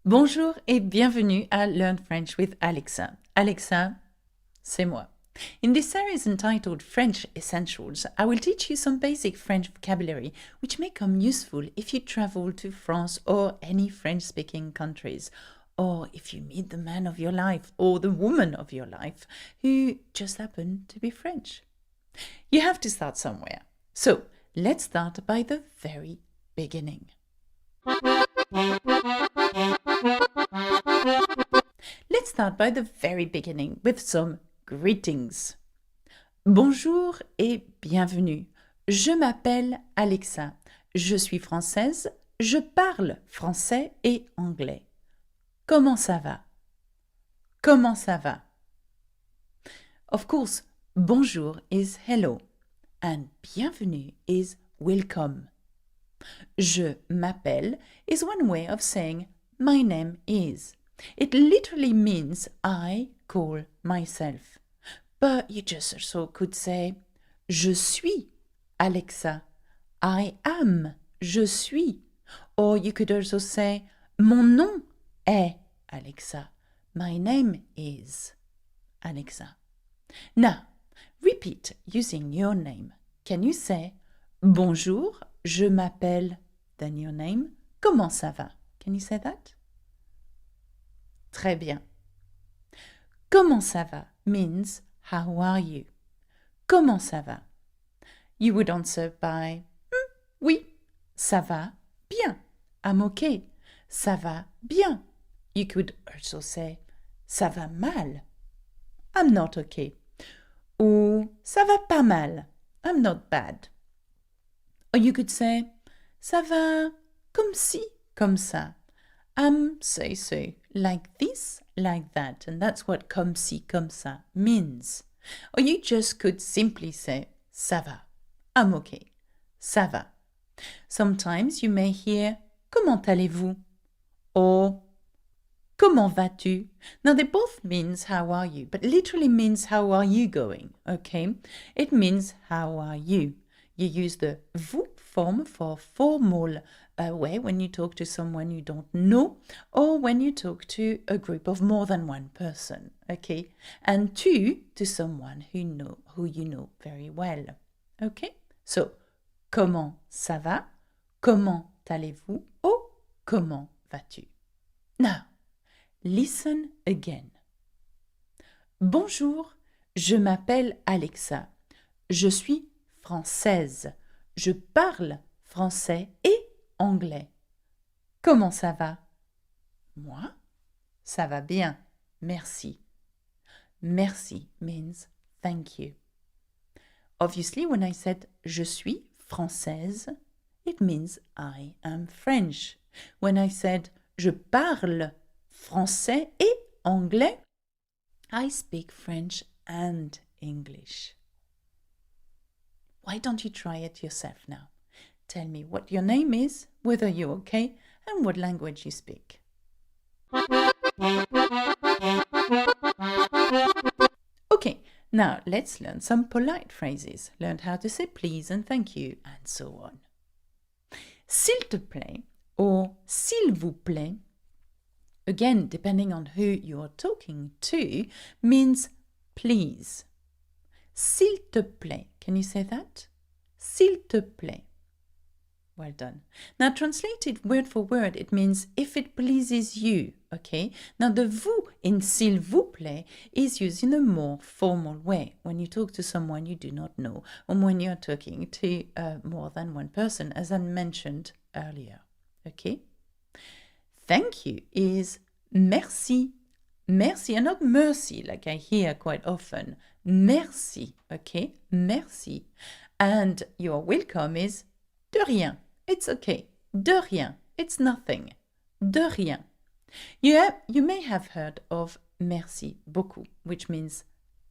Bonjour et bienvenue à Learn French with Alexa. Alexa, c'est moi. In this series entitled French Essentials, I will teach you some basic French vocabulary which may come useful if you travel to France or any French-speaking countries, or if you meet the man of your life or the woman of your life who just happen to be French. You have to start somewhere. So, let's start by the very beginning. Let's start by the very beginning with some greetings. Bonjour et bienvenue. Je m'appelle Alexa. Je suis française. Je parle français et anglais. Comment ça va? Comment ça va? Of course, bonjour is hello and bienvenue is welcome. Je m'appelle is one way of saying my name is. It literally means I call myself. But you just also could say je suis Alexa. I am. Je suis. Or you could also say mon nom est Alexa. My name is Alexa. Now, repeat using your name. Can you say bonjour, je m'appelle, then your name. Comment ça va? Can you say that? Très bien. Comment ça va means how are you? Comment ça va? You would answer by oui, ça va bien. I'm okay. Ça va bien. You could also say ça va mal. I'm not okay. Ou ça va pas mal. I'm not bad. Or you could say ça va comme ci, comme ça. So, like this, like that. And that's what comme ci, comme ça means. Or you just could simply say ça va. I'm okay. Ça va. Sometimes you may hear comment allez-vous? Or comment vas-tu? Now they both means how are you, but literally means how are you going, okay? It means how are you. You use the vous form for formal way when you talk to someone you don't know or when you talk to a group of more than one person, okay? And tu to someone who you know very well, okay? So, comment ça va? Comment allez-vous? Or, comment vas-tu? Now, listen again. Bonjour, je m'appelle Alexa. Je suis française. Je parle français et anglais. Comment ça va? Moi, ça va bien. Merci. Merci means thank you. Obviously, when I said je suis française, it means I am French. When I said je parle français et anglais, I speak French and English. Why don't you try it yourself now? Tell me what your name is, whether you're okay, and what language you speak. Okay, now let's learn some polite phrases. Learn how to say please and thank you, and so on. S'il te plaît, or s'il vous plaît, again, depending on who you're talking to, means please. S'il te plaît. Can you say that? S'il te plaît. Well done. Now, translated word for word, it means if it pleases you, okay? Now, the vous in s'il vous plaît is used in a more formal way when you talk to someone you do not know or when you're talking to more than one person, as I mentioned earlier, okay? Thank you is merci. Merci, and not mercy, like I hear quite often. Merci, okay? Merci. And your welcome is de rien. It's okay. De rien. It's nothing. De rien. You may have heard of merci beaucoup, which means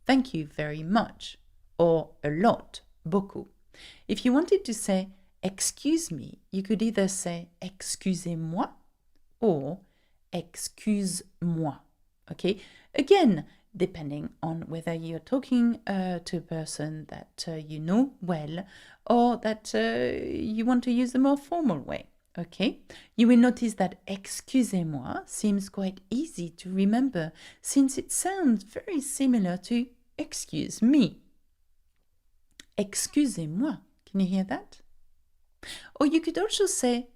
thank you very much, or a lot, beaucoup. If you wanted to say excuse me, you could either say excusez-moi or excuse-moi. Okay? Again, depending on whether you're talking to a person that you know well or that you want to use the more formal way. Okay, you will notice that excusez-moi seems quite easy to remember since it sounds very similar to excuse me. Excusez-moi. Can you hear that? Or you could also say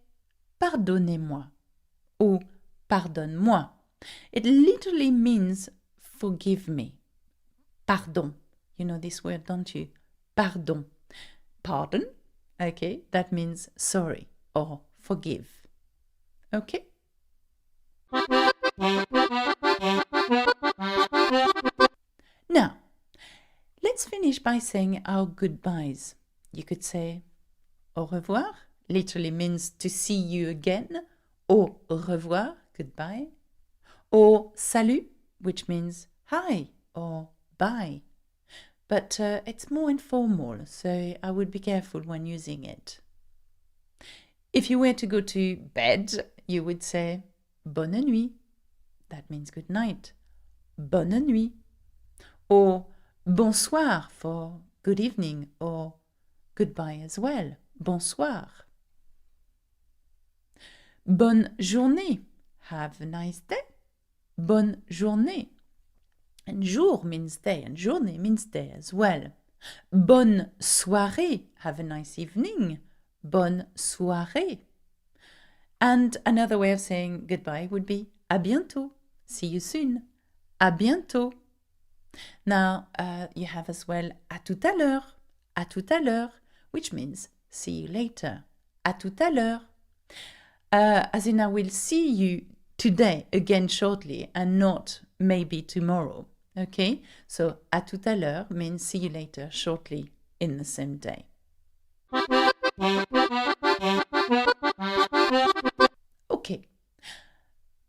pardonnez-moi or pardonne-moi. It literally means forgive me. Pardon. You know this word, don't you? Pardon. Pardon. Okay, that means sorry or forgive. Okay? Now, let's finish by saying our goodbyes. You could say au revoir, literally means to see you again. Au revoir, goodbye. Or salut, which means hi or bye. But it's more informal, so I would be careful when using it. If you were to go to bed, you would say bonne nuit. That means good night. Bonne nuit. Or bonsoir for good evening or goodbye as well. Bonsoir. Bonne journée. Have a nice day. Bonne journée. And jour means day and journée means day as well. Bonne soirée. Have a nice evening. Bonne soirée. And another way of saying goodbye would be à bientôt. See you soon. À bientôt. Now, you have as well à tout à l'heure, which means see you later. À tout à l'heure. As in I will see you today again shortly and not maybe tomorrow. Okay? So à tout à l'heure means see you later shortly in the same day. Okay.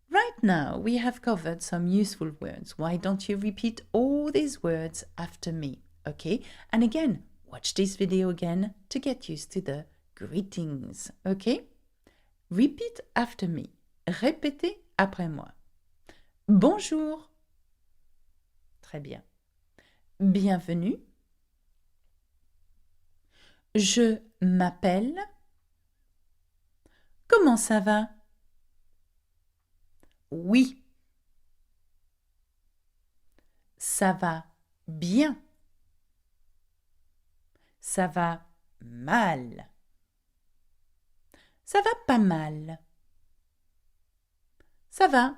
Right now we have covered some useful words. Why don't you repeat all these words after me? Okay? And again, watch this video again to get used to the greetings. Okay? Repeat after me. Répétez après moi. Bonjour. Très bien. Bienvenue. Je m'appelle. Comment ça va? Oui. Ça va bien. Ça va mal. Ça va pas mal. Ça va.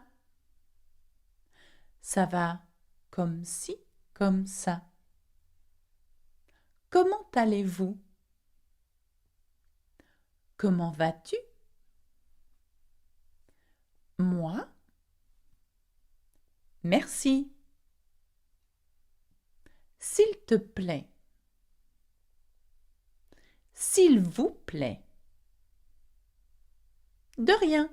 Ça va comme ci, comme ça. Comment allez-vous? Comment vas-tu? Moi? Merci. S'il te plaît. S'il vous plaît. De rien.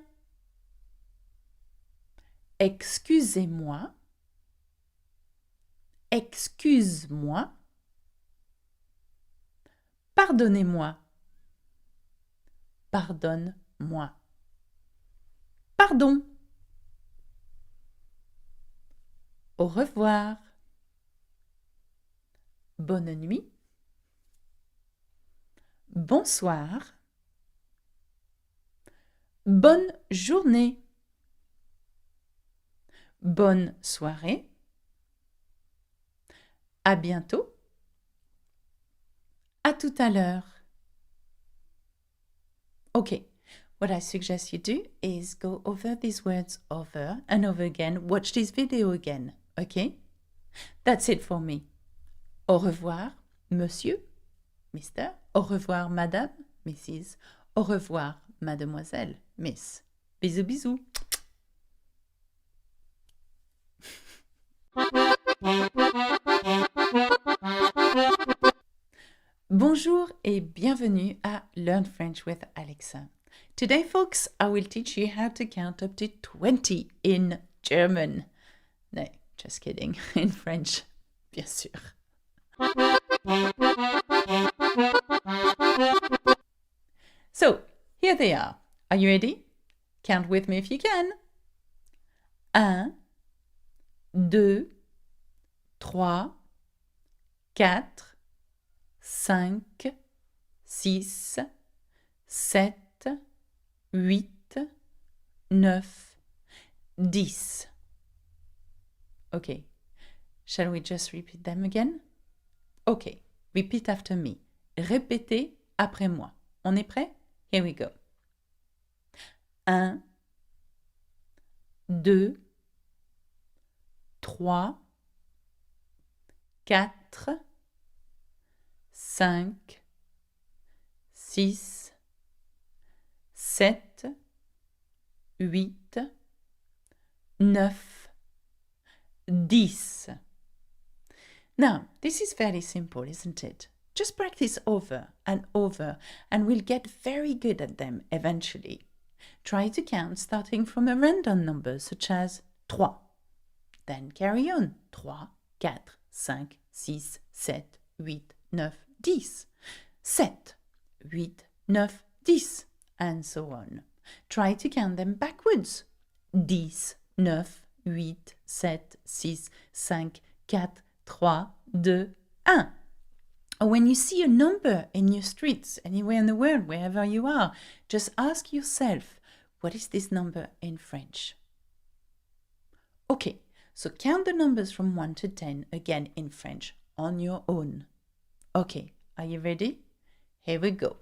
Excusez-moi. Excuse-moi. Pardonnez-moi. Pardonne-moi. Pardon. Au revoir. Bonne nuit. Bonsoir. Bonne journée. Bonne soirée. À bientôt. À tout à l'heure. Okay, what I suggest you do is go over these words over and over again. Watch this video again, okay? That's it for me. Au revoir, monsieur, Mister. Au revoir, madame, Mrs. Au revoir, mademoiselle, Miss. Bisous, bisous. Bonjour et bienvenue à Learn French with Alexa. Today, folks, I will teach you how to count up to 20 in German. No, just kidding. In French, bien sûr. So, here they are. Are you ready? Count with me if you can. 1, 2, 3, 4, 5, 6, 7, 8, 9, 10. Okay. Shall we just repeat them again? Okay. Repeat after me. Répétez après moi. On est prêt? Here we go. 1, 2, 3, 4, 5, 6, 7, 8, 9, 10. Now, this is very simple, isn't it? Just practice over, and we'll get very good at them eventually. Try to count starting from a random number such as 3. Then carry on. 3, 4, 5, 6, 7, 8, 9, 10. 7, 8, 9, 10, and so on. Try to count them backwards. 10, 9, 8, 7, 6, 5, 4, 3, 2, 1. Or when you see a number in your streets, anywhere in the world, wherever you are, just ask yourself, what is this number in French? Okay, so count the numbers from 1 to 10 again in French on your own. Okay, are you ready? Here we go.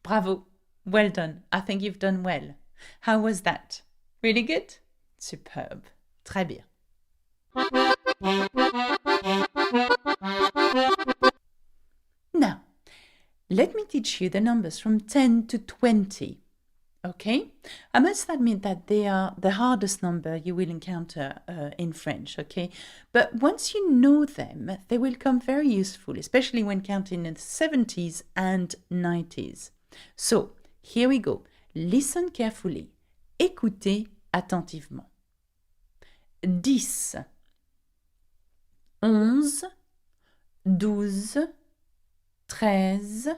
Bravo. Well done. I think you've done well. How was that? Really good? Superb. Très bien. Now, let me teach you the numbers from 10 to 20. Okay? I must admit that they are the hardest number you will encounter in French, okay? But once you know them, they will come very useful, especially when counting in the 70s and 90s. So, here we go. Listen carefully. Écoutez attentivement. 10, 11, 12,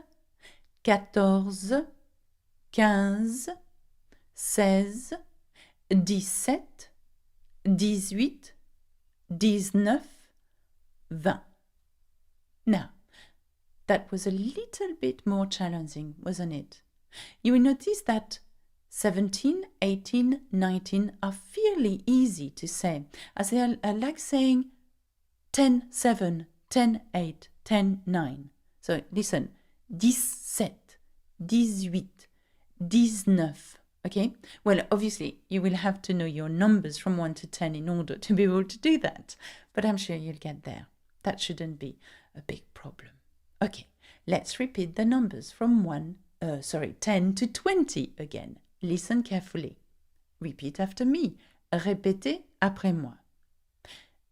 13, 14, 15, 16, 17, 18, 19, 20. Now, that was a little bit more challenging, wasn't it? You will notice that 17, 18, 19 are fairly easy to say, as they are like saying 10, 7, 10, 8, 10, 9. So listen, 17, 18, 19. Okay? Well, obviously, you will have to know your numbers from 1 to 10 in order to be able to do that. But I'm sure you'll get there. That shouldn't be a big problem. Okay, let's repeat the numbers from 10 to 20 again. Listen carefully. Repeat after me. Répétez après moi.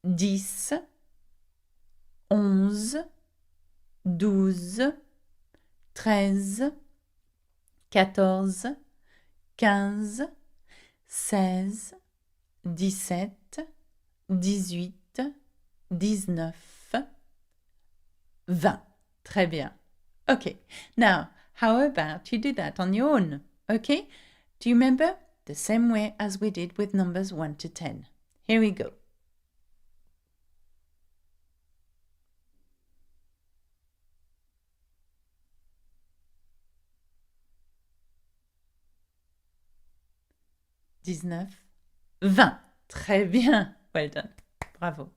10, 11, 12, 13, 14, 15, 16, 17, 18, 19, 20. Très bien. Okay, now, how about you do that on your own? Okay? Do you remember? The same way as we did with numbers 1 to 10. Here we go. Dix-neuf, 20. Très bien. Well done. Bravo.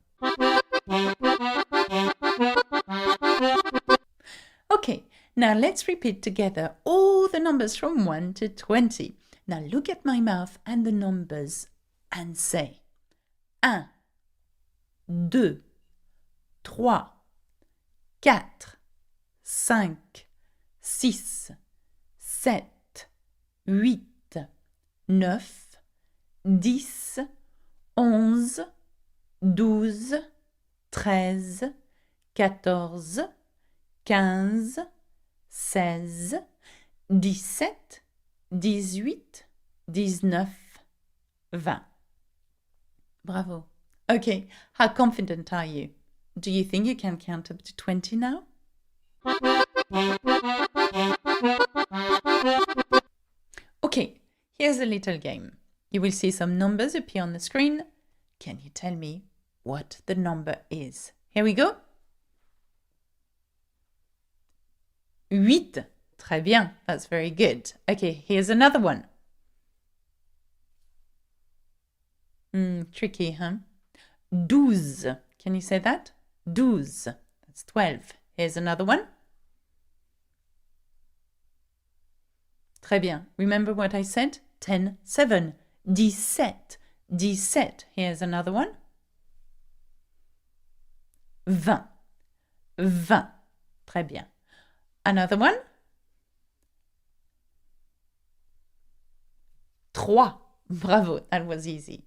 Okay, now let's repeat together all the numbers from 1 to 20. Now look at my mouth and the numbers and say 1, 2, 3, 4, 5, 6, 7, 8, 9, 10, 11, 12, 13, 14, 15, 16, 17, 18, 19, 20. Bravo. Okay, how confident are you? Do you think you can count up to 20 now? Okay, here's a little game. You will see some numbers appear on the screen. Can you tell me what the number is? Here we go. 8. Très bien. That's very good. Okay, here's another one. Tricky, huh? 12. Can you say that? 12. That's 12. Here's another one. Très bien. Remember what I said? 10, 7. 17. 17. Here's another one. 20. 20. Très bien. Another one. 3. Bravo, that was easy.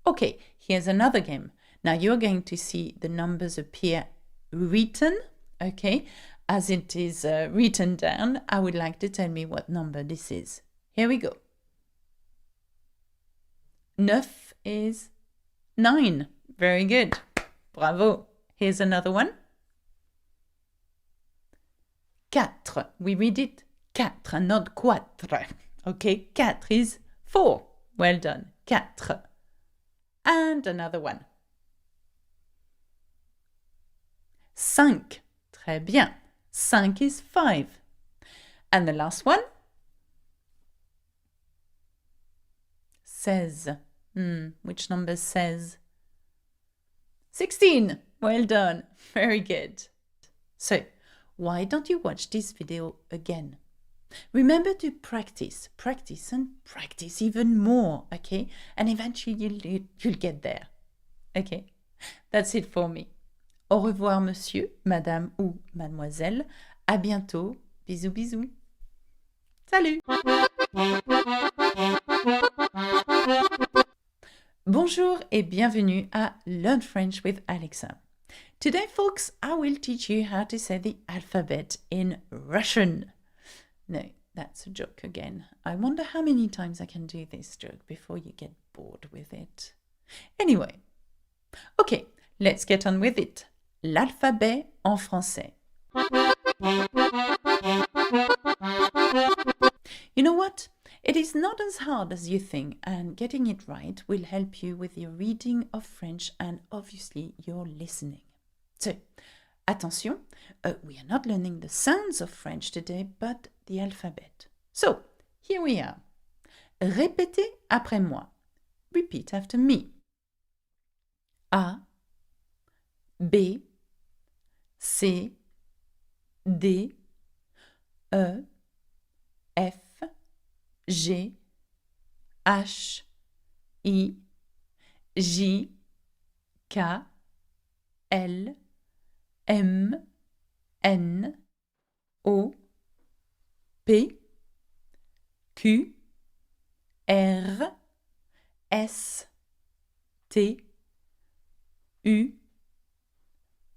Okay, here's another game. Now you're going to see the numbers appear written, okay? As it is written down, I would like to tell me what number this is. Here we go. 9 is 9. Very good. Bravo. Here's another one. 4. We read it 4, not quatre. Okay, 4 is 4. Well done. 4. And another one. 5. Très bien. 5 is 5. And the last one. 16. Which number says? 16. Well done. Very good. So, why don't you watch this video again? Remember to practice, practice and practice even more, okay? And eventually you'll get there, okay? That's it for me. Au revoir, monsieur, madame ou mademoiselle. À bientôt. Bisous, bisous. Salut! Bonjour et bienvenue à Learn French with Alexa. Today, folks, I will teach you how to say the alphabet in Russian. No, that's a joke again. I wonder how many times I can do this joke before you get bored with it. Anyway, okay, let's get on with it. L'alphabet en français. You know what? It is not as hard as you think, and getting it right will help you with your reading of French and obviously your listening. So, attention, we are not learning the sounds of French today, but the alphabet. So, here we are. Répétez après moi. Repeat after me. A, B, C, D, E, F, G, H, I, J, K, L, M, N, O, P, Q, R, S, T, U,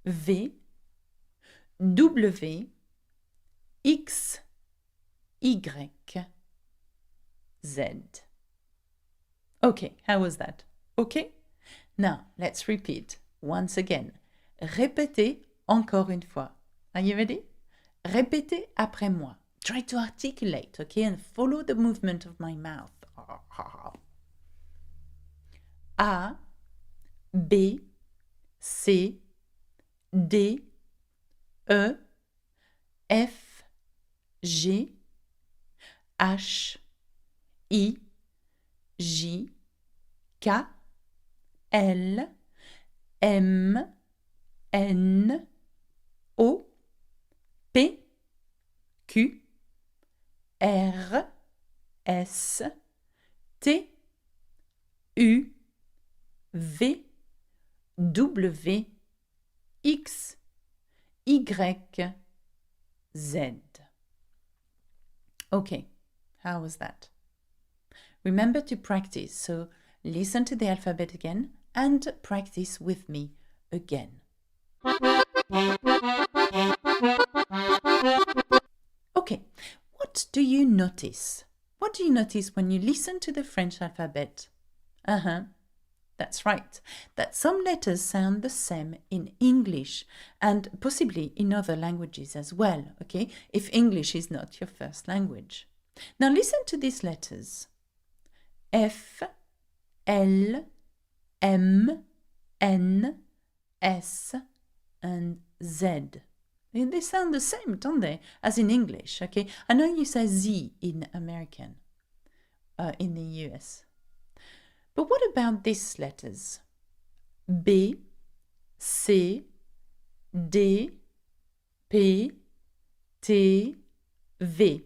V, W, X, Y, Z. Okay, how was that? Okay? Now, let's repeat once again. Répétez encore une fois. Are you ready? Répétez après moi. Try to articulate, okay, and follow the movement of my mouth. A, B, C, D, E, F, G, H, I, J, K, L, M, N, O, P, Q, R, S, T, U, V, W, X, Y, Z. Okay, how was that? Remember to practice, so listen to the alphabet again and practice with me again. Okay, what do you notice? What do you notice when you listen to the French alphabet? That's That's right. That some letters sound the same in English and possibly in other languages as well, okay? If English is not your first language. Now listen to these letters. F, L, M, N, S, and Z. They sound the same, don't they, as in English, okay? I know you say Z in American, in the US. But what about these letters? B, C, D, P, T, V.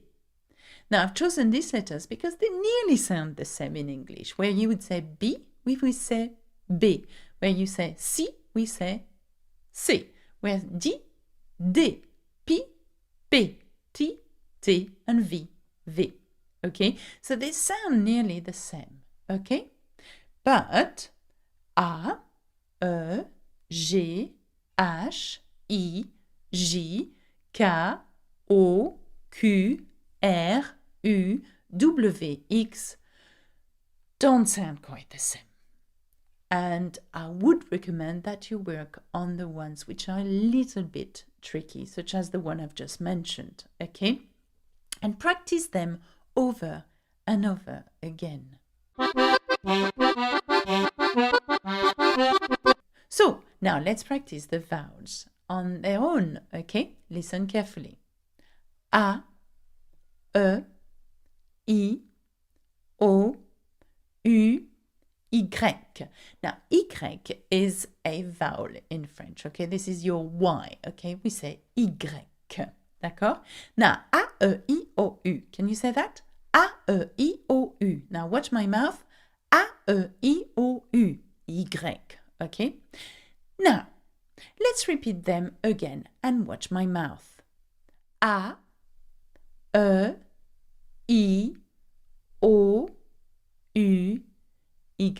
Now, I've chosen these letters because they nearly sound the same in English. Where you would say B, we would say B. Where you say C, we say C. Where D, D, P, P, T, T, and V, V. Okay? So they sound nearly the same. Okay? But A, E, G, H, I, J, K, O, Q, R, U, W, X don't sound quite the same. And I would recommend that you work on the ones which are a little bit tricky, such as the one I've just mentioned, okay? And practice them over and over again. So, now let's practice the vowels on their own, okay? Listen carefully. A, E, I, O, U, Y. Now, Y is a vowel in French, okay? This is your Y, okay? We say Y. D'accord? Now, A, E, I, O, U. Can you say that? A, E, I, O, U. Now, watch my mouth. A, E, I, O, U. Y. Okay? Now, let's repeat them again and watch my mouth. A, E, I, O, U, Y.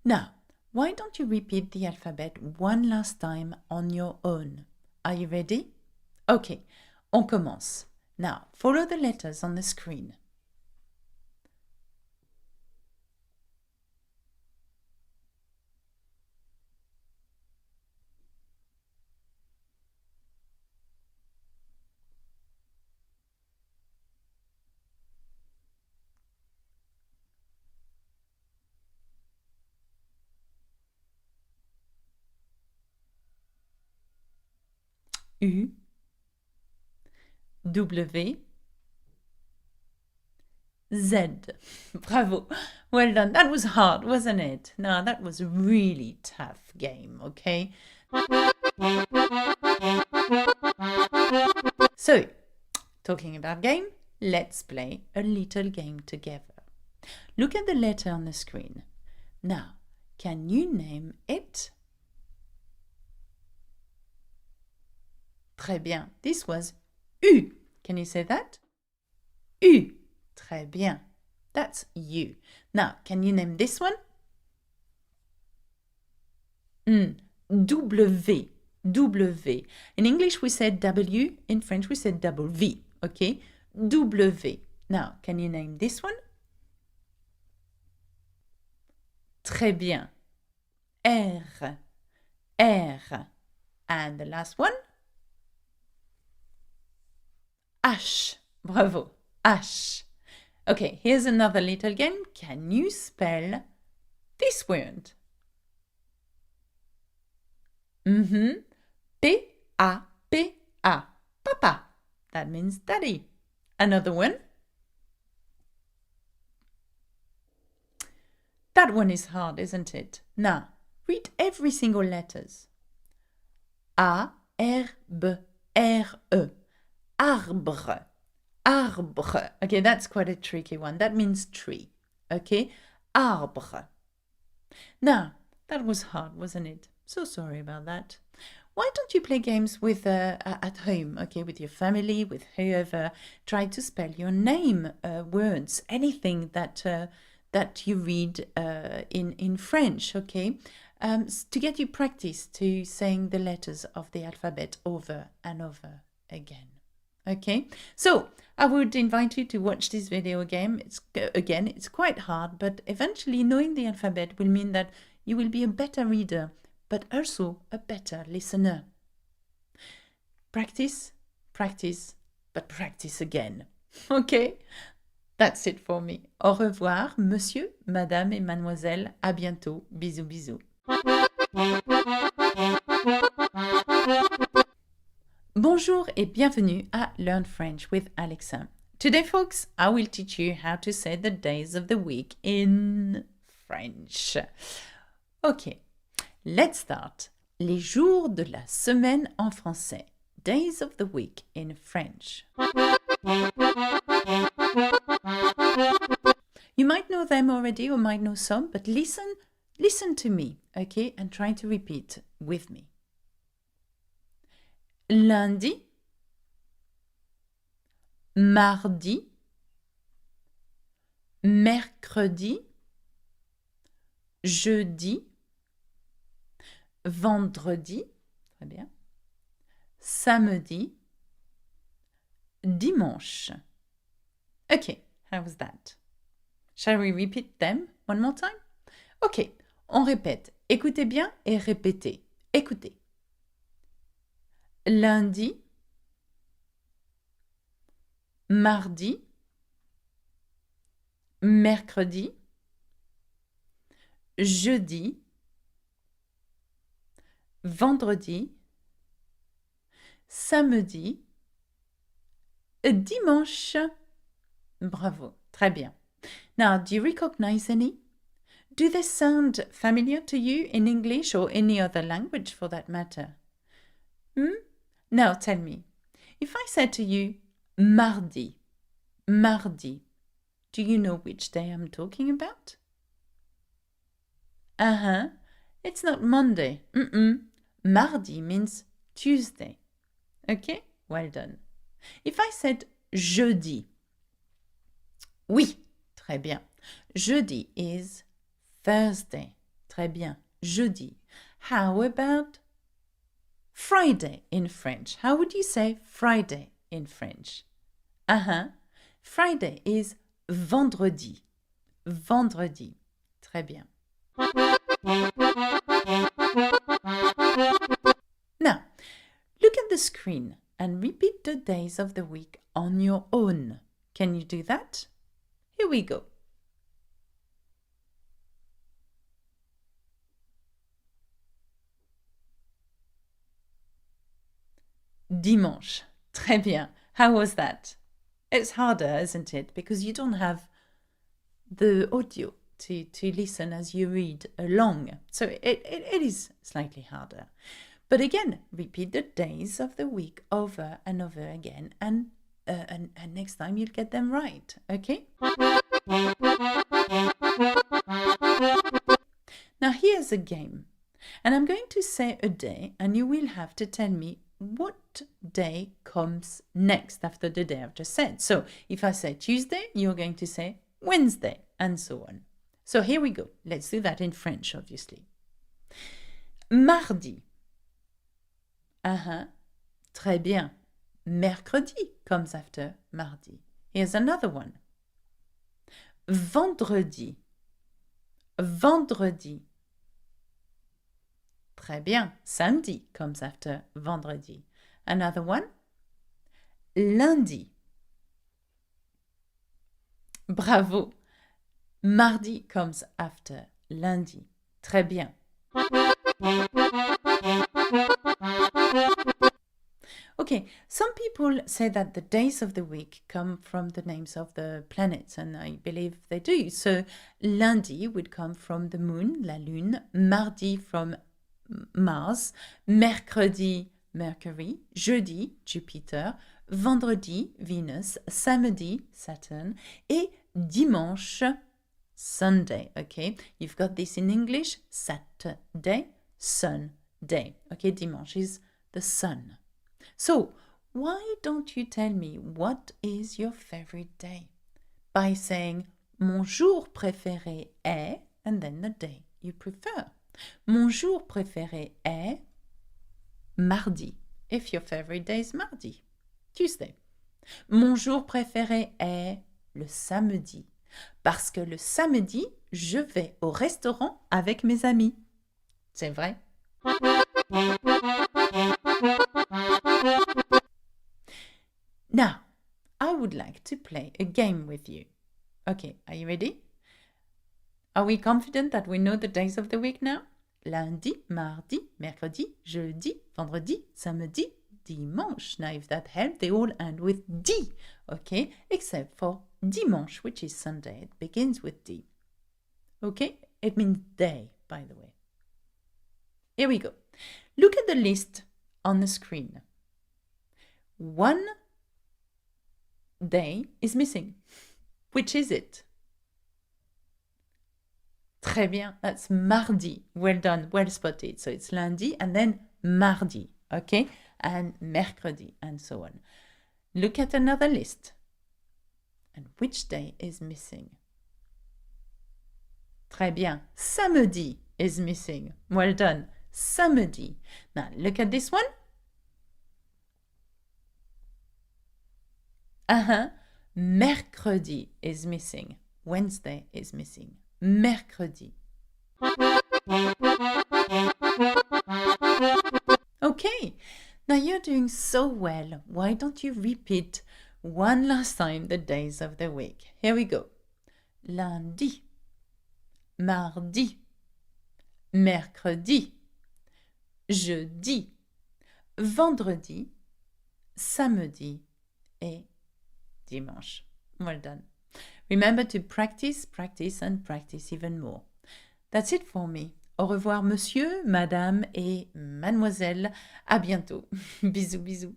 Now, why don't you repeat the alphabet one last time on your own? Are you ready? Okay, on commence. Now, follow the letters on the screen. U, W, Z. Bravo. Well done. That was hard, wasn't it? No, that was a really tough game, okay? So, talking about game, let's play a little game together. Look at the letter on the screen. Now, can you name it? Très bien. This was U. Can you say that? U. Très bien. That's U. Now, can you name this one? W. W. In English, we said W. In French, we said double V. Okay? W. Now, can you name this one? Très bien. R. R. And the last one? H. Bravo. H. Okay, here's another little game. Can you spell this word? P-A-P-A. Papa. That means daddy. Another one. That one is hard, isn't it? Now, read every single letters. A-R-B-R-E. Arbre. Arbre. Okay, that's quite a tricky one. That means tree. Okay? Arbre. Now, that was hard, wasn't it? So sorry about that. Why don't you play games with at home, okay, with your family, with whoever? Try to spell your name, words, anything that you read in French, okay? To get you practice to saying the letters of the alphabet over and over again. Okay, so I would invite you to watch this video again. It's quite hard, but eventually knowing the alphabet will mean that you will be a better reader, but also a better listener. Practice, practice, but practice again. Okay, that's it for me. Au revoir, monsieur, madame et mademoiselle. À bientôt. Bisous, bisous. Bonjour et bienvenue à Learn French with Alexa. Today, folks, I will teach you how to say the days of the week in French. Okay, let's start. Les jours de la semaine en français. Days of the week in French. You might know them already or might know some, but listen to me, okay, and try to repeat with me. Lundi, mardi, mercredi, jeudi, vendredi, très bien, samedi, dimanche. Okay, how was that? Shall we repeat them one more time? Ok, on répète. Écoutez bien et répétez. Écoutez. Lundi, mardi, mercredi, jeudi, vendredi, samedi, dimanche. Bravo, très bien. Now, do you recognize any? Do they sound familiar to you in English or any other language for that matter? Now tell me, if I said to you, mardi, mardi, do you know which day I'm talking about? It's not Monday. Mardi means Tuesday. Okay, well done. If I said jeudi, oui, très bien. Jeudi is Thursday. Très bien. Jeudi. How about Friday in French? How would you say Friday in French? Friday is vendredi. Vendredi. Très bien. Now, look at the screen and repeat the days of the week on your own. Can you do that? Here we go. Dimanche. Très bien. How was that? It's harder, isn't it? Because you don't have the audio to listen as you read along. So it is slightly harder. But again, repeat the days of the week over and over again, and next time you'll get them right. Okay? Now here's a game. And I'm going to say a day, and you will have to tell me what day comes next after the day I've just said. So if I say Tuesday, you're going to say Wednesday, and so on. So here we go. Let's do that in French, obviously. Mardi. Très bien. Mercredi comes after mardi. Here's another one. Vendredi. Vendredi. Très bien. Samedi comes after vendredi. Another one. Lundi. Bravo. Mardi comes after lundi. Très bien. Okay, some people say that the days of the week come from the names of the planets, and I believe they do. So, lundi would come from the moon, la lune, mardi from Mars, mercredi, Mercury, jeudi, Jupiter, vendredi, Venus, samedi, Saturn, et dimanche, Sunday. Okay, you've got this in English, Saturday, Sunday. Okay, dimanche is the sun. So, why don't you tell me what is your favorite day? By saying, mon jour préféré est, and then the day you prefer. Mon jour préféré est mardi, if your favorite day is mardi. Tuesday. Mon jour préféré est le samedi. Parce que le samedi, je vais au restaurant avec mes amis. C'est vrai? Now, I would like to play a game with you. Okay, are you ready? Are we confident that we know the days of the week now? Lundi, mardi, mercredi, jeudi, vendredi, samedi, dimanche. Now, if that helps, they all end with D, okay? Except for dimanche, which is Sunday. It begins with D. Okay? It means day, by the way. Here we go. Look at the list on the screen. One day is missing. Which is it? Très bien, that's mardi. Well done, well spotted. So it's lundi and then mardi, okay? And mercredi and so on. Look at another list. And which day is missing? Très bien, samedi is missing. Well done, samedi. Now look at this one. Mercredi is missing. Wednesday is missing. Mercredi. Okay, now you're doing so well. Why don't you repeat one last time the days of the week? Here we go. Lundi, mardi, mercredi, jeudi, vendredi, samedi et dimanche. Well done. Remember to practice, practice and practice even more. That's it for me. Au revoir monsieur, madame et mademoiselle. À bientôt. Bisous, bisous.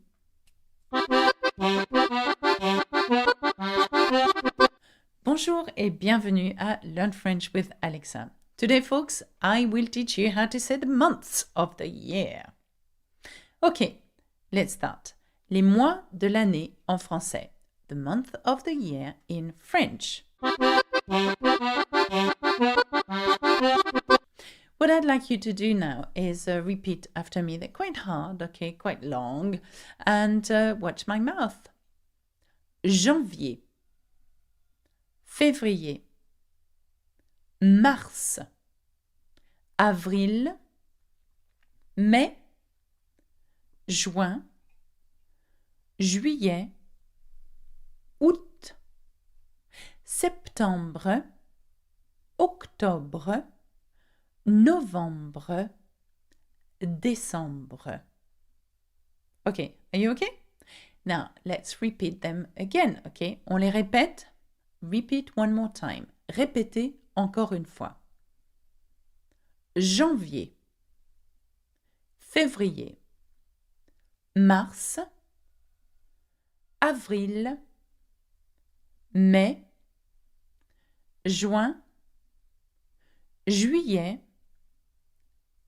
Bonjour et bienvenue à Learn French with Alexa. Today, folks, I will teach you how to say the months of the year. Okay, let's start. Les mois de l'année en français. The month of the year in French. What I'd like you to do now is repeat after me. They're quite hard, okay, quite long. And watch my mouth. Janvier. Février. Mars. Avril. Mai. Juin. Juillet. Août, septembre, octobre, novembre, décembre. Okay, are you okay? Now, let's repeat them again, okay? On les répète. Repeat one more time. Répétez encore une fois. Janvier, février, mars, avril, mai, juin, juillet,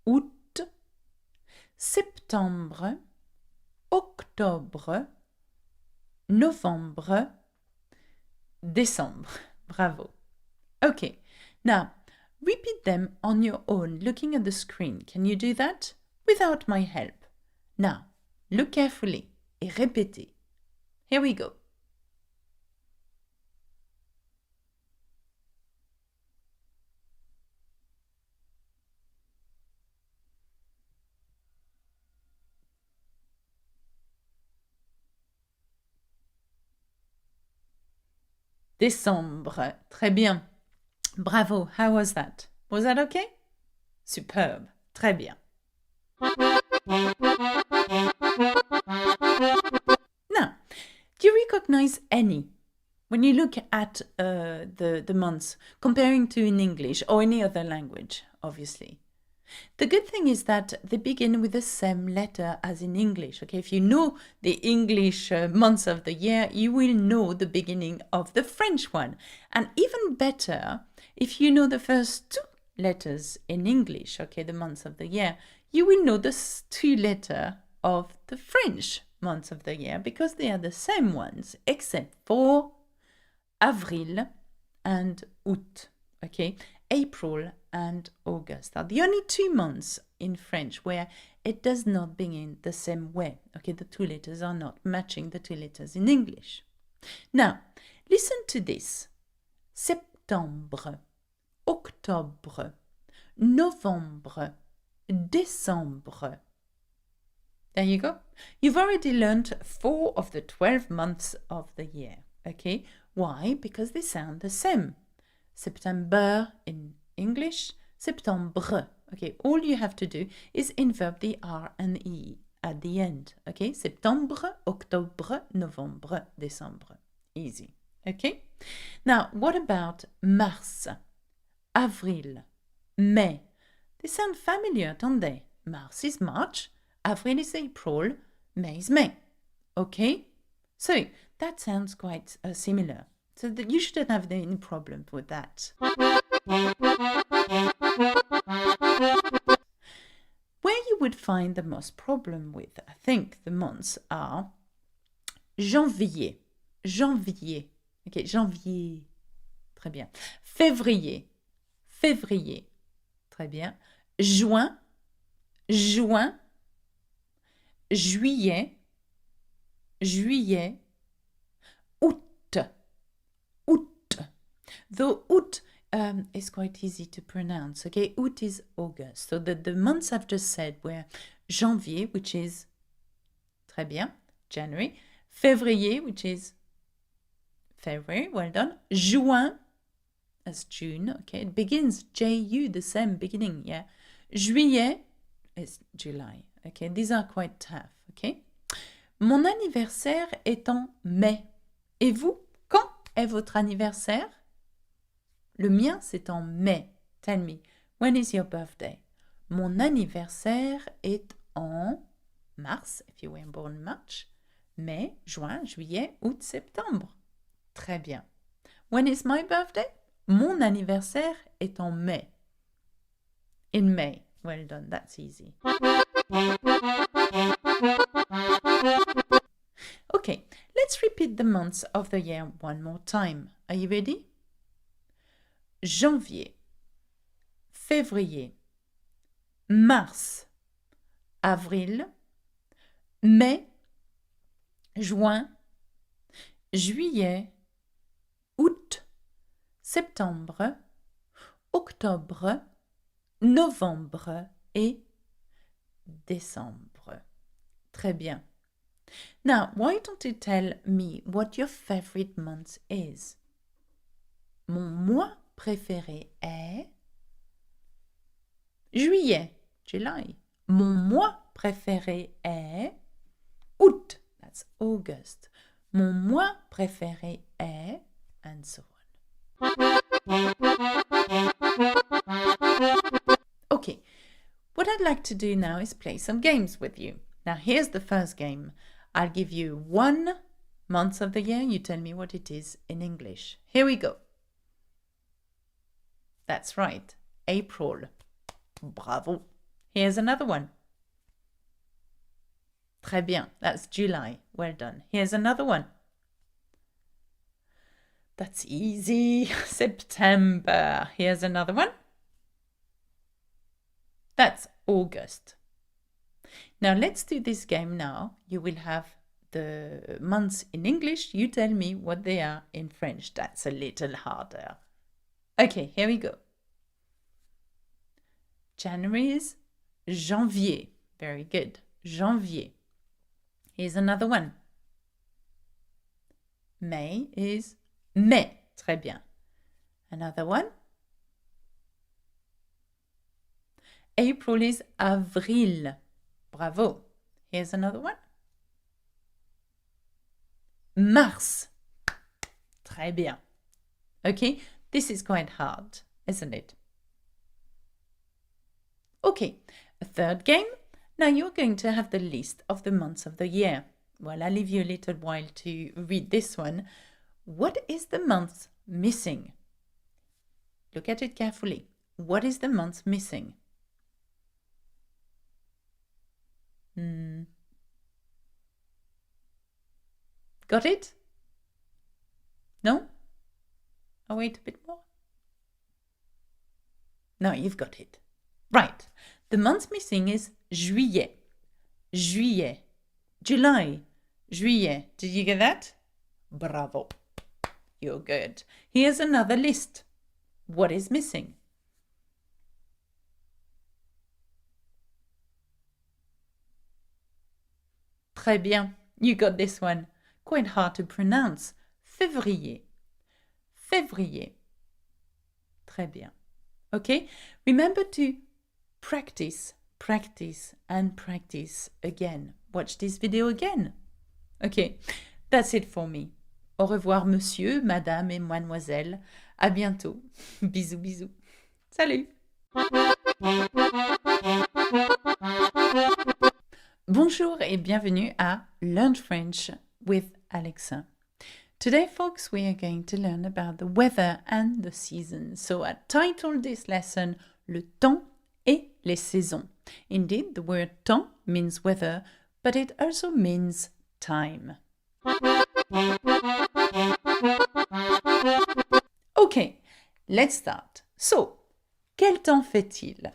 août, septembre, octobre, novembre, décembre. Bravo. Okay, now repeat them on your own, looking at the screen. Can you do that? Without my help. Now, look carefully et répétez. Here we go. Décembre. Très bien. Bravo. How was that? Was that okay? Superbe. Très bien. Now, do you recognize any? When you look at the months, comparing to in English or any other language, obviously. The good thing is that they begin with the same letter as in English. Okay, if you know the English months of the year, you will know the beginning of the French one. And even better, if you know the first two letters in English, okay, the months of the year, you will know the two letters of the French months of the year because they are the same ones, except for Avril and Août. Okay, April and August are the only 2 months in French where it does not begin the same way. Okay, the two letters are not matching the two letters in English. Now, listen to this. Septembre, octobre, novembre, décembre. There you go. You've already learned 4 of the 12 months of the year. Okay, why? Because they sound the same. September in English, septembre. Okay, all you have to do is invert the R and E at the end. Okay, septembre, octobre, novembre, décembre. Easy. Okay, now what about mars, avril, May? They sound familiar, don't they? Mars is March, Avril is April, May is May. Okay, so that sounds quite similar. So that you shouldn't have any problem with that. Where you would find the most problem with, I think, the months are janvier. Janvier. Okay, janvier. Très bien. Février. Février. Très bien. Juin. Juin. Juillet. Juillet. Août. Août. Though août is quite easy to pronounce. Okay, août is August. So the months I've just said were janvier, which is très bien, January. Février, which is February, well done. Juin, as June, okay, it begins J-U, the same beginning, yeah. Juillet is July, okay, these are quite tough, okay. Mon anniversaire est en mai. Et vous, quand est votre anniversaire? Le mien, c'est en mai. Tell me, when is your birthday? Mon anniversaire est en mars, if you were born in March, mai, juin, juillet, août, septembre. Très bien. When is my birthday? Mon anniversaire est en mai. In May. Well done, that's easy. Okay, let's repeat the months of the year one more time. Are you ready? Janvier, février, mars, avril, mai, juin, juillet, août, septembre, octobre, novembre et décembre. Très bien. Now, why don't you tell me what your favorite month is? Mon mois préféré est juillet, July. Mon mois préféré est août, that's August. Mon mois préféré est, and so on. Okay, what I'd like to do now is play some games with you. Now, here's the first game. I'll give you 1 month of the year. You tell me what it is in English. Here we go. That's right, April. Bravo. Here's another one. Très bien, that's July. Well done. Here's another one. That's easy. September. Here's another one. That's August. Now let's do this game now. You will have the months in English. You tell me what they are in French. That's a little harder. Okay, here we go. January is janvier. Very good. Janvier. Here's another one. May is mai. Très bien. Another one. April is avril. Bravo. Here's another one. Mars. Très bien. Okay, this is quite hard, isn't it? Okay, a third game. Now you're going to have the list of the months of the year. Well, I'll leave you a little while to read this one. What is the month missing? Look at it carefully. What is the month missing? Got it? No? I'll wait a bit more. No, you've got it. Right. The month missing is juillet. Juillet. July. Juillet. Did you get that? Bravo. You're good. Here's another list. What is missing? Très bien. You got this one. Quite hard to pronounce. Février. Février. Très bien. Okay? Remember to practice, practice, and practice again. Watch this video again. Okay, that's it for me. Au revoir, monsieur, madame et mademoiselle. À bientôt. Bisous, bisous. Salut! Bonjour et bienvenue à Learn French with Alexa. Today, folks, we are going to learn about the weather and the seasons. So I titled this lesson Le temps et les saisons. Indeed, the word temps means weather, but it also means time. Okay, let's start. So, quel temps fait-il?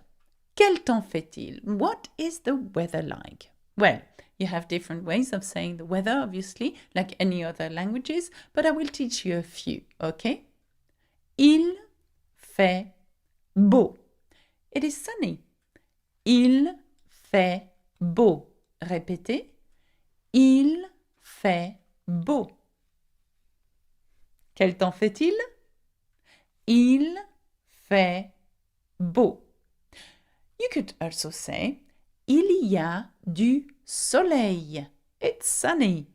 Quel temps fait-il? What is the weather like? Well, you have different ways of saying the weather, obviously, like any other languages, but I will teach you a few, okay? Il fait beau. It is sunny. Il fait beau. Répétez. Il fait beau. Quel temps fait-il? Il fait beau. You could also say, il y a du soleil. It's sunny.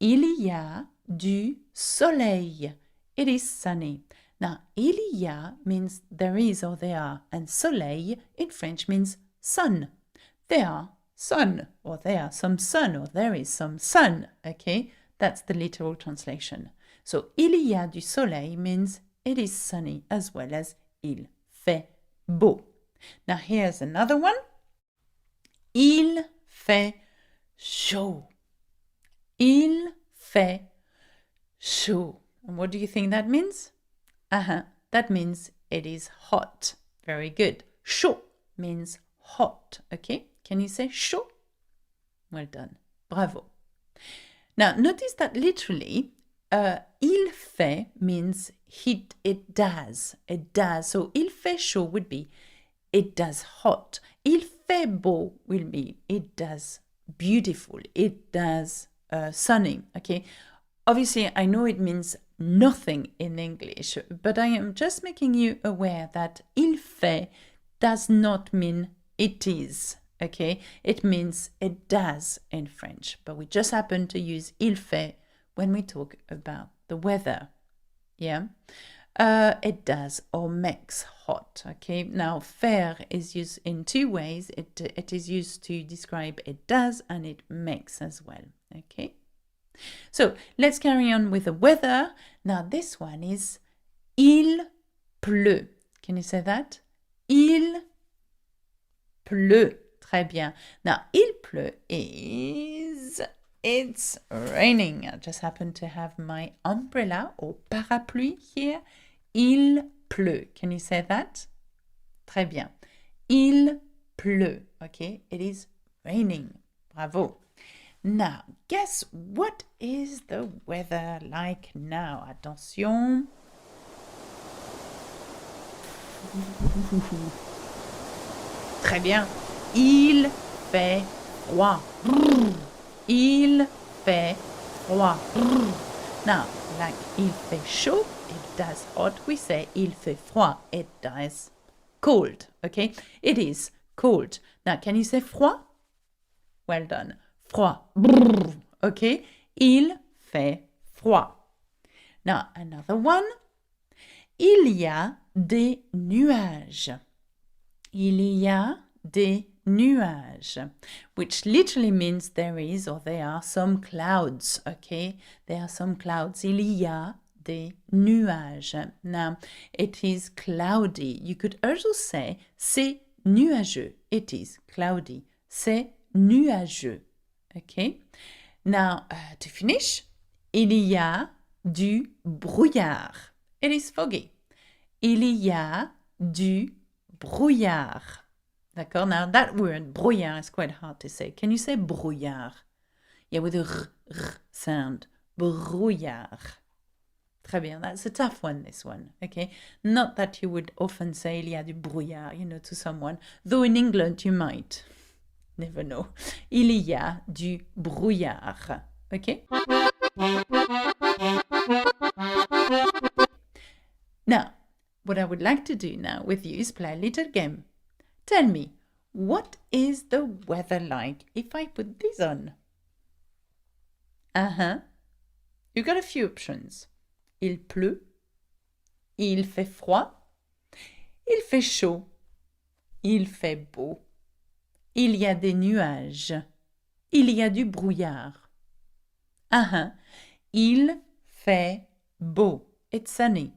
Il y a du soleil. It is sunny. Now, il y a means there is or there are, and soleil in French means sun. There are sun, or there are some sun, or there is some sun. Okay, that's the literal translation. So, il y a du soleil means it is sunny as well as il fait beau. Now, here's another one. Il fait chaud. Il fait chaud. And what do you think that means? That means it is hot. Very good. Chaud means hot. Okay? Can you say chaud? Well done. Bravo. Now, notice that literally, il fait means it does. It does. So, il fait chaud would be it does hot. Il fait beau will be it does beautiful. It does sunny. Okay? Obviously, I know it means nothing in English, but I am just making you aware that il fait does not mean it is. Okay? It means it does in French, but we just happen to use il fait when we talk about the weather. Yeah? It does or makes hot. Okay? Now, faire is used in two ways. It is used to describe it does and it makes as well. Okay? So, let's carry on with the weather. Now, this one is il pleut. Can you say that? Il pleut. Très bien. Now, il pleut is it's raining. I just happen to have my umbrella or parapluie here. Il pleut. Can you say that? Très bien. Il pleut. Okay, it is raining. Bravo. Now, guess what is the weather like now? Attention. Très bien. Il fait froid. Il fait froid. Now, like il fait chaud, it does hot. We say il fait froid, it does cold. Okay? It is cold. Now, can you say froid? Well done. Froid. Okay? Il fait froid. Now, another one. Il y a des nuages. Il y a des nuages, which literally means there is or there are some clouds. Okay? There are some clouds. Il y a des nuages. Now, it is cloudy. You could also say c'est nuageux. It is cloudy. C'est nuageux. Okay? Now, to finish, il y a du brouillard. It is foggy. Il y a du brouillard. D'accord? Now that word, brouillard, is quite hard to say. Can you say brouillard? Yeah, with a r sound. Brouillard. Très bien. That's a tough one, this one. Okay? Not that you would often say il y a du brouillard, to someone. Though in England you might. Never know. Il y a du brouillard. Okay? Now, what I would like to do now with you is play a little game. Tell me, what is the weather like if I put this on? You've got a few options. Il pleut, il fait froid, il fait chaud, il fait beau, il y a des nuages, il y a du brouillard. Il fait beau. It's sunny.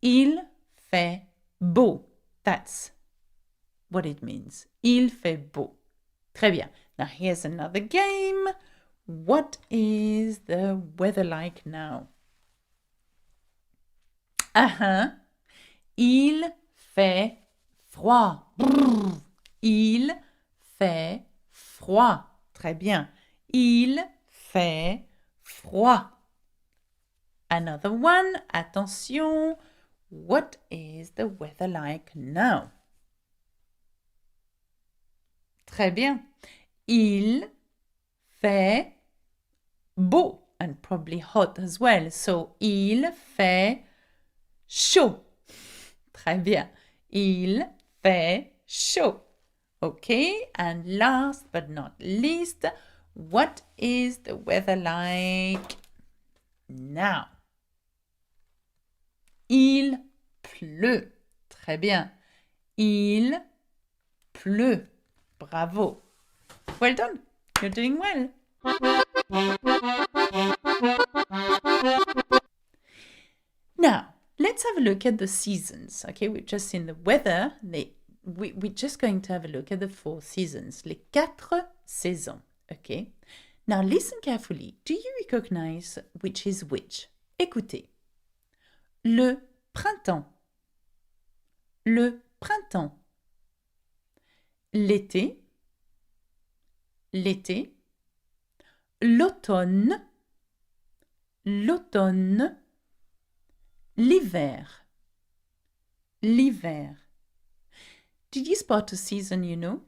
Il fait beau. That's what it means. Il fait beau. Très bien. Now here's another game. What is the weather like now? Il fait froid. Brrr. Il fait froid. Très bien. Il fait froid. Another one. Attention. What is the weather like now? Très bien. Il fait beau and probably hot as well. So, il fait chaud. Très bien. Il fait chaud. Okay, and last but not least, what is the weather like now? Il pleut. Très bien. Il pleut. Bravo. Well done. You're doing well. Now, let's have a look at the seasons. Okay, we've just seen the weather. We're just going to have a look at the 4 seasons. Les 4 saisons. Okay. Now, listen carefully. Do you recognize which is which? Écoutez. Le printemps. Le printemps. L'été. L'été. L'automne. L'automne. L'hiver. L'hiver. Did you spot a season you know?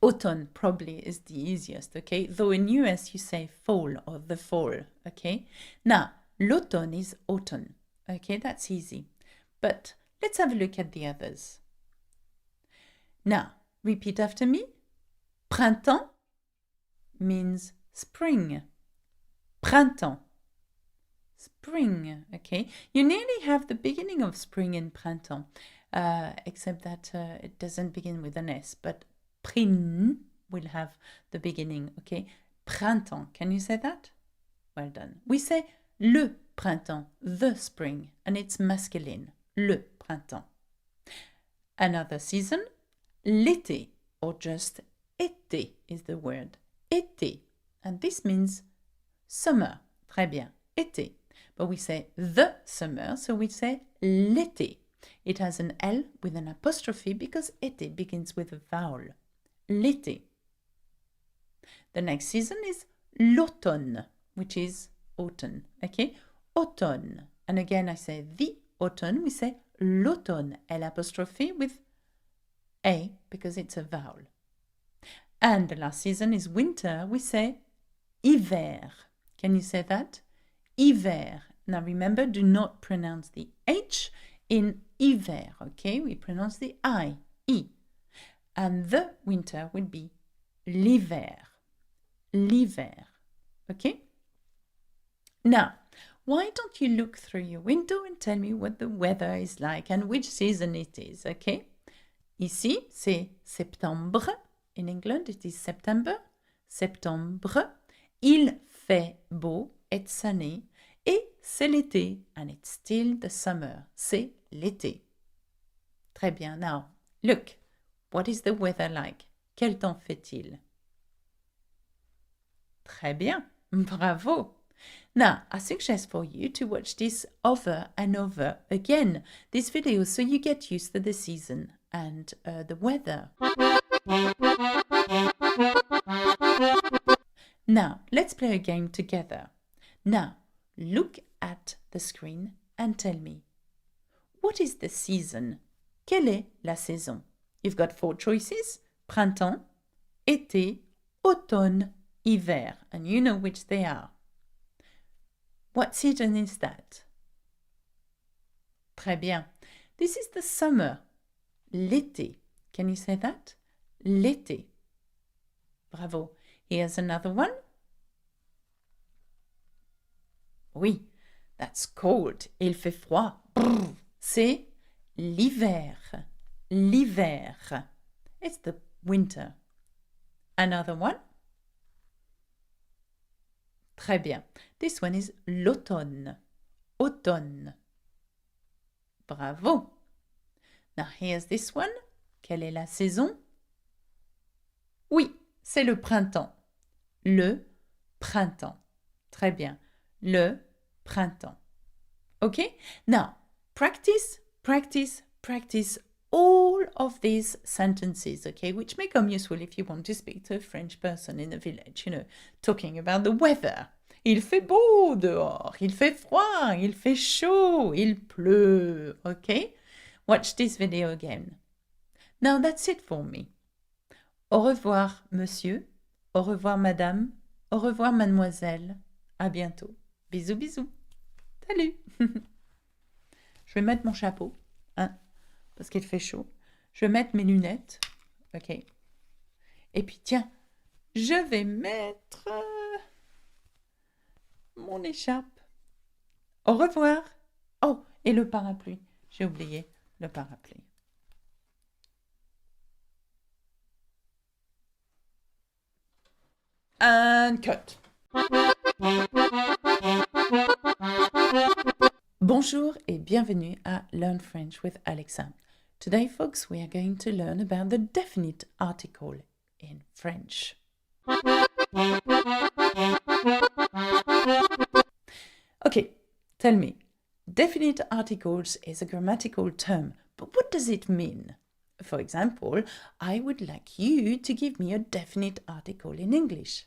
Autumn probably is the easiest, okay? Though in US you say fall or the fall, okay? Now, l'automne is autumn, okay? That's easy. But let's have a look at the others. Now, repeat after me. Printemps means spring. Printemps. Spring, okay? You nearly have the beginning of spring in printemps, except that it doesn't begin with an S, but prin will have the beginning, okay? Printemps, can you say that? Well done. We say le printemps, the spring, and it's masculine, le printemps. Another season, l'été, or just été is the word, été, and this means summer. Très bien, été. But we say the summer, so we say l'été. It has an L with an apostrophe because été begins with a vowel. L'été. The next season is l'automne, which is autumn, okay? Automne. And again, I say the autumn, we say l'automne, L apostrophe with A because it's a vowel. And the last season is winter, we say hiver. Can you say that? Hiver. Now remember, do not pronounce the H in hiver, okay? We pronounce the I. And the winter would be l'hiver. L'hiver, okay? Now, why don't you look through your window and tell me what the weather is like and which season it is, okay? Ici, c'est septembre. In England, it is September. Septembre. Il fait beau, it's sunny. Et c'est l'été, and it's still the summer. C'est l'été. Très bien. Now, look. What is the weather like? Quel temps fait-il? Très bien. Bravo. Now, I suggest for you to watch this over and over again, this video, so you get used to the season and the weather. Now, let's play a game together. Now, look at the screen and tell me, what is the season? Quelle est la saison? You've got 4 choices: printemps, été, automne, hiver, and you know which they are. What season is that? Très bien. This is the summer. L'été. Can you say that? L'été. Bravo. Here's another one. Oui, that's cold. Il fait froid. Brrr. C'est l'hiver. L'hiver. It's the winter. Another one. Très bien. This one is l'automne. Automne. Bravo. Now here's this one. Quelle est la saison? Oui, c'est le printemps. Le printemps. Très bien. Le printemps. Okay? Now, practice, practice, practice all of these sentences, okay, which may come useful if you want to speak to a French person in a village, you know, talking about the weather. Il fait beau dehors, il fait froid, il fait chaud, il pleut, okay? Watch this video again. Now that's it for me. Au revoir, monsieur. Au revoir, madame. Au revoir, mademoiselle. À bientôt. Bisous, bisous. Salut. Je vais mettre mon chapeau, hein, parce qu'il fait chaud. Je vais mettre mes lunettes. OK. Et puis, tiens, je vais mettre mon écharpe. Au revoir. Oh, et le parapluie. J'ai oublié le parapluie. And cut. Bonjour et bienvenue à Learn French with Alexa. Today, folks, we are going to learn about the definite article in French. Okay, tell me, definite articles is a grammatical term, but what does it mean? For example, I would like you to give me a definite article in English.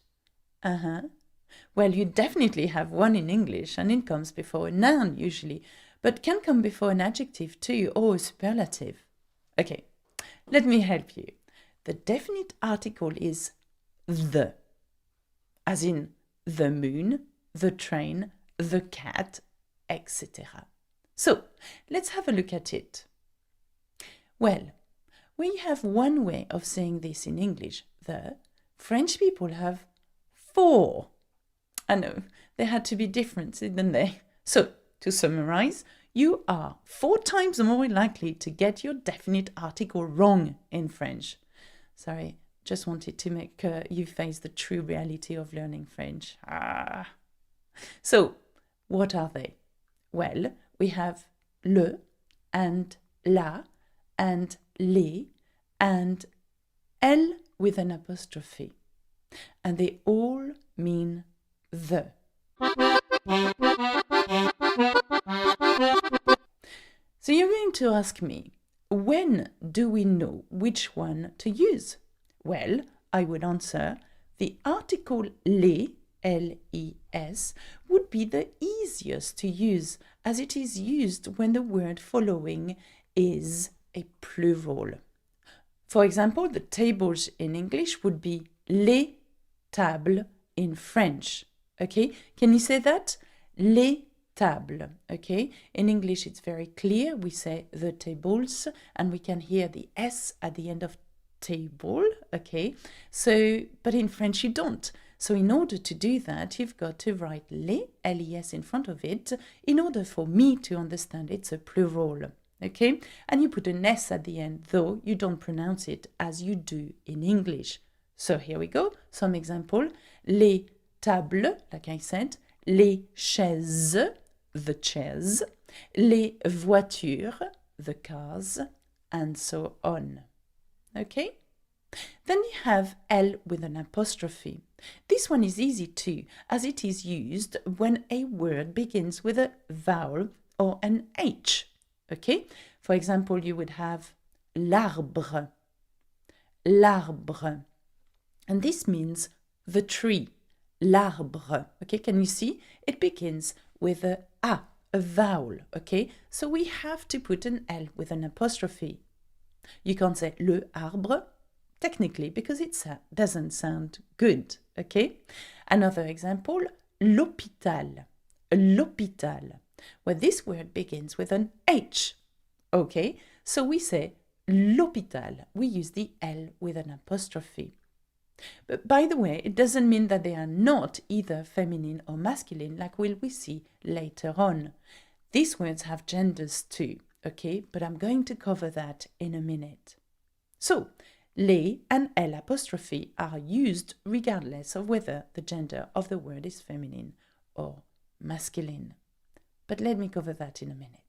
Well, you definitely have one in English, and it comes before a noun usually, but can come before an adjective too, or a superlative. Okay, let me help you. The definite article is the, as in the moon, the train, the cat, etc. So, let's have a look at it. Well, we have one way of saying this in English. The French people have 4. I know, they had to be different, didn't they? So, to summarize, you are 4 times more likely to get your definite article wrong in French. Sorry, just wanted to make you face the true reality of learning French. So, what are they? Well, we have le and la and les and L with an apostrophe. And they all mean the. So you're going to ask me, when do we know which one to use? Well, I would answer, the article les, L-E-S, would be the easiest to use, as it is used when the word following is a plural. For example, the tables in English would be les tables in French. Okay, can you say that? Les tables. Okay, in English it's very clear. We say the tables, and we can hear the S at the end of table. Okay, so, but in French you don't. So in order to do that, you've got to write les, L-E-S, in front of it, in order for me to understand it's a plural. Okay, and you put an S at the end, though you don't pronounce it as you do in English. So here we go, some example. Les tables, like I said, les chaises, the chairs, les voitures, the cars, and so on. Okay? Then you have L with an apostrophe. This one is easy too, as it is used when a word begins with a vowel or an H. Okay? For example, you would have l'arbre, l'arbre. And this means the tree, l'arbre. Okay, can you see? It begins with a vowel. Okay, so we have to put an L with an apostrophe. You can't say le arbre, technically, because it doesn't sound good. Okay, another example, l'hôpital, l'hôpital, where this word begins with an H. Okay, so we say l'hôpital. We use the L with an apostrophe. But by the way, it doesn't mean that they are not either feminine or masculine, like we see later on. These words have genders too, okay? But I'm going to cover that in a minute. So, les and L apostrophe are used regardless of whether the gender of the word is feminine or masculine. But let me cover that in a minute.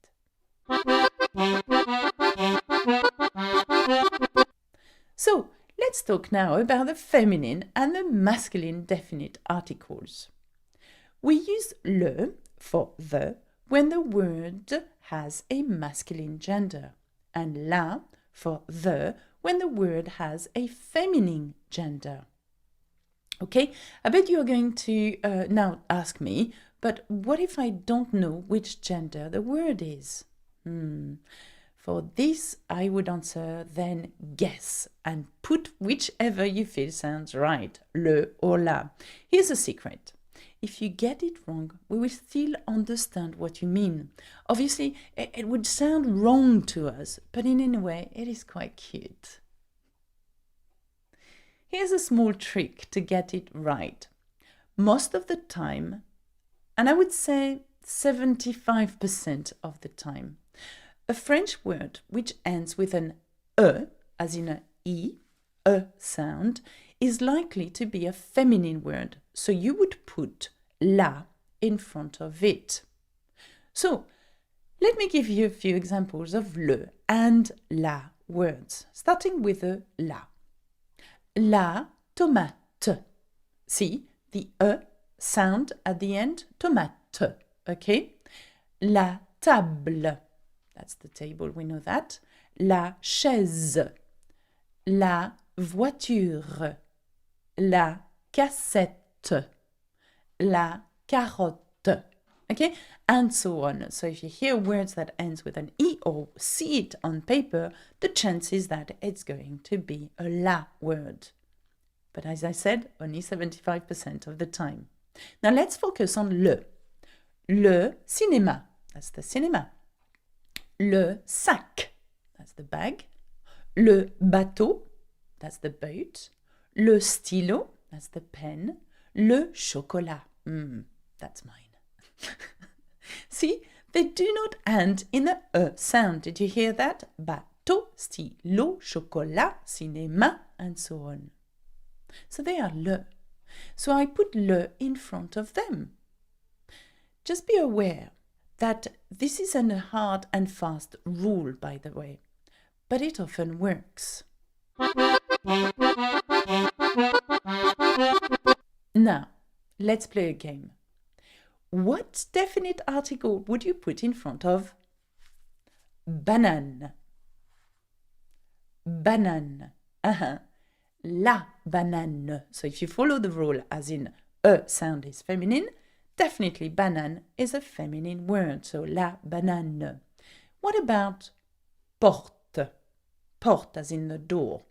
So, let's talk now about the feminine and the masculine definite articles. We use le for the when the word has a masculine gender, and la for the when the word has a feminine gender. Okay, I bet you're going to now ask me, but what if I don't know which gender the word is? For this, I would answer then guess and put whichever you feel sounds right, le or la. Here's a secret. If you get it wrong, we will still understand what you mean. Obviously, it would sound wrong to us, but in any way, it is quite cute. Here's a small trick to get it right. Most of the time, and I would say 75% of the time, a French word which ends with an E, as in a E, a sound, is likely to be a feminine word, so you would put la in front of it. So, let me give you a few examples of le and la words, starting with a la. La tomate. See, the E sound at the end, tomate, okay? La table. That's the table, we know that. La chaise, la voiture, la cassette, la carotte, okay? And so on. So if you hear words that ends with an E or see it on paper, the chance is that it's going to be a la word. But as I said, only 75% of the time. Now let's focus on le. Le cinéma, that's the cinema. Le sac, that's the bag. Le bateau, that's the boat. Le stylo, that's the pen. Le chocolat, that's mine. See, they do not end in a E sound. Did you hear that? Bateau, stylo, chocolat, cinéma, and so on. So they are le. So I put le in front of them. Just be aware that this is a hard and fast rule, by the way, but it often works. Now, let's play a game. What definite article would you put in front of banane? Banane. La banane. So if you follow the rule as in E sound is feminine, definitely banane is a feminine word, so la banane. What about porte? Porte as in the door.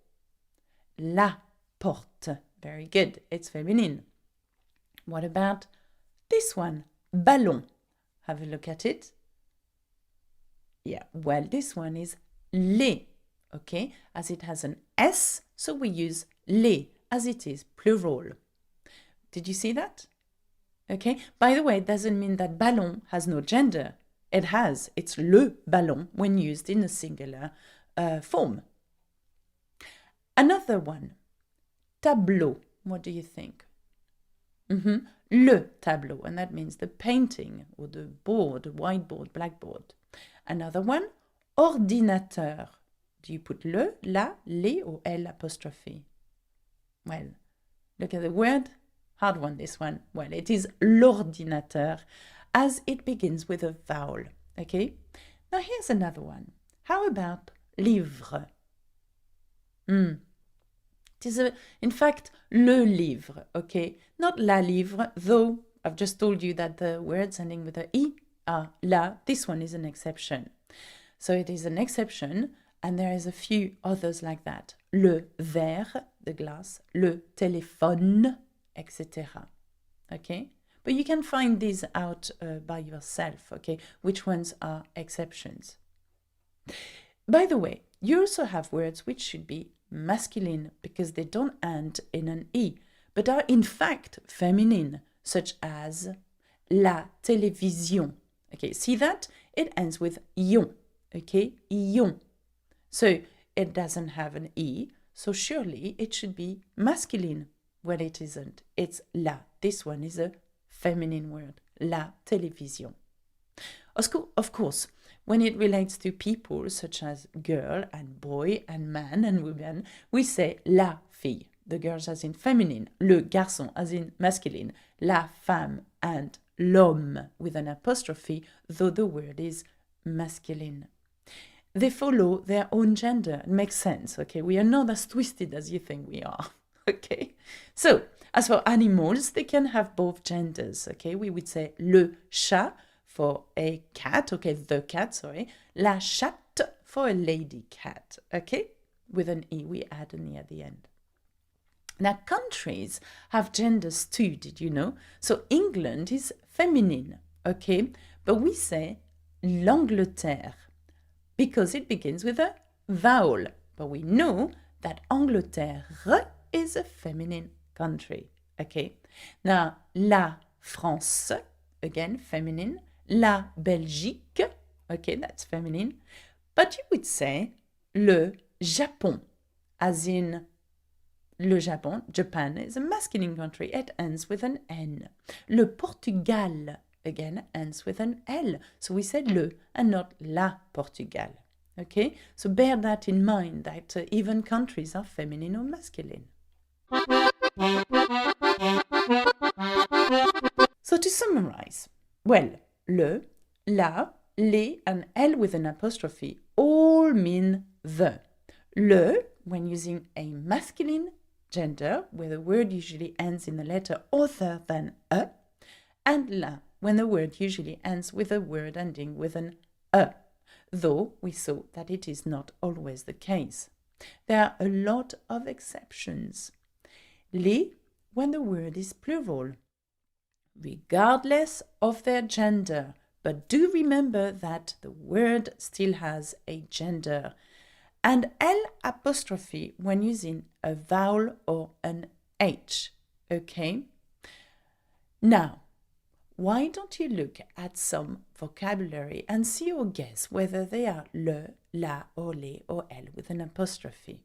La porte. Very good, it's feminine. What about this one? Ballon. Have a look at it. Yeah, well, this one is les, okay? As it has an S, so we use les as it is plural. Did you see that? Okay, by the way, it doesn't mean that ballon has no gender. It has. It's le ballon when used in a singular form. Another one, tableau. What do you think? Le tableau, and that means the painting or the board, whiteboard, blackboard. Another one, ordinateur. Do you put le, la, les, or L apostrophe? Well, look at the word. Hard one, this one. Well, it is l'ordinateur, as it begins with a vowel. Okay? Now here's another one. How about livre? It is, in fact, le livre, okay? Not la livre, though I've just told you that the words ending with a I are la. This one is an exception. So it is an exception, and there is a few others like that. Le verre, the glass, le téléphone, etc. Okay? But you can find these out by yourself, okay? Which ones are exceptions. By the way, you also have words which should be masculine because they don't end in an I, but are in fact feminine, such as la télévision. Okay, see that? It ends with ion, okay? Ion. So it doesn't have an I, so surely it should be masculine. Well, it isn't. It's la. This one is a feminine word, la télévision. Of course, when it relates to people such as girl and boy and man and woman, we say la fille, the girls as in feminine, le garçon as in masculine, la femme and l'homme with an apostrophe, though the word is masculine. They follow their own gender. It makes sense, okay? We are not as twisted as you think we are, okay? So, as for animals, they can have both genders, okay? We would say le chat for a cat, okay, the cat, sorry. La chatte for a lady cat, okay? With an E, we add an E at the end. Now, countries have genders too, did you know? So England is feminine, okay? But we say l'Angleterre because it begins with a vowel. But we know that Angleterre is a feminine country, okay? Now, la France, again, feminine. La Belgique, okay, that's feminine. But you would say le Japon, as in le Japon, Japan is a masculine country. It ends with an N. Le Portugal, again, ends with an L. So we said le and not la Portugal. Okay, so bear that in mind that even countries are feminine or masculine. So to summarize, well, le, la, les, and L with an apostrophe all mean the. Le, when using a masculine gender, where the word usually ends in a letter other than a, and la, when the word usually ends with a word ending with an a, though we saw that it is not always the case. There are a lot of exceptions. Les, when the word is plural, regardless of their gender, but do remember that the word still has a gender. And L apostrophe when using a vowel or an H, okay? Now, why don't you look at some vocabulary and see or guess whether they are le, la, or les, or L with an apostrophe,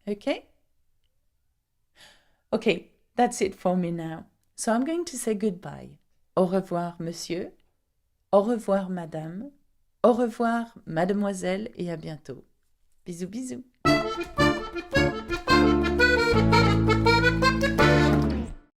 okay? Okay, that's it for me now. So I'm going to say goodbye. Au revoir, monsieur. Au revoir, madame. Au revoir, mademoiselle, et à bientôt. Bisous, bisous.